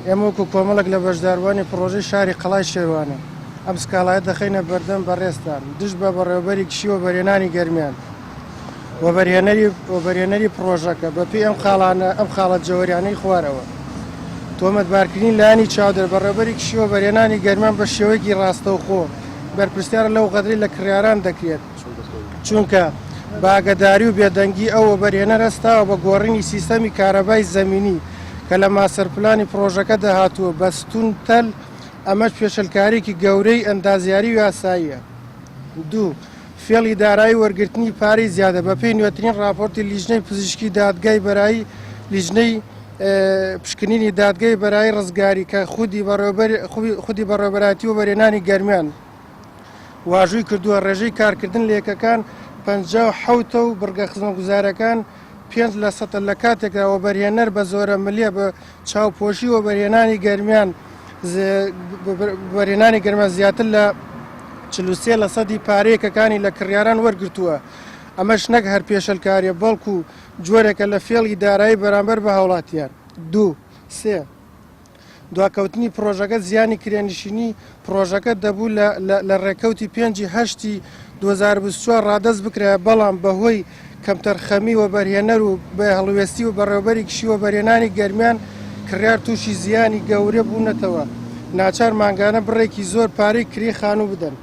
ئێمە وەکو کۆمەڵک لە بەشداروانی پرۆژەی شاری قەڵای شێوانە ئەم سکاڵایە دەخینە بەردەم بەڕێستان دژ بە بەڕێوەبەری کشیوە بەرهێنانی گەرمیان وەبەرهێنەری پرۆژەکە بەپێی ئەم خاڵانە ئەم خاڵە جەوەریانەی خوارەوە تۆمەتبارکردنی لایانی چاودێر بەڕێوەبەری کشیوە بەرهێنانی گەرمیان بە شێوەیەکی ڕاستەوخۆ بەرپرسیارە لەو قەدری لە کڕیاران دەکرێت چونکە باگەداری و بێدەنگی ئەوە بەرهێنەر هەستاوە بە گۆڕینی سیستەمی کارەبای زەمینی کە لە ماسەرپلانی پرۆژەکە داهاتووە بەستون تەل ئەمەش پێشەلکارێکی گەورەی ئەندازیاری و یاساییە. دوو فێڵی دارایی وەرگرتنی پارەی زیادە بەپێی نوێترین راپۆرتی لیژنەی پزیشکی دادگای بەرایی لیژنەی پشکنینی دادگای بەرایی ڕزگاری کە خودی بەڕێوەبەراتی و بەرهێنانی گەرمیان واژووی کردووە ڕێژەی کارکردن لە یەکەکان 57 و بڕگە خزمەتگوزارەکان 5% لە کاتێکەوە بەرهێنەر بە زۆرە ملیە بە چاوپۆشی و بەرهێنانی گەرمیان زیاتر لە 43% پارەیەکەکانی لە کڕیاران وەرگرتووە. ئەمەش نەک هەر پێشەلکاریە بەڵکو جۆرێکە لە فێڵی دارایی بەرامبەر بە هاوڵاتیان. دوو سێ دواکەوتنی پرۆژەکە زیانی کرێنشینی پرۆژەکە دەبوو لە ڕێکەوتی 5/8 2024 ڕادەست بکرێت بەڵام بەهۆی کەمتەرخەمی و بەرهێنەر و بە هەڵوێستی و بەڕێوەبەری کشیوە بەرهێنانی گەرمیان کڕیار تووشی زیانی گەورە بوونەتەوە ناچار مانگانە بڕێکی زۆر پارەی کری خانوو بدەن.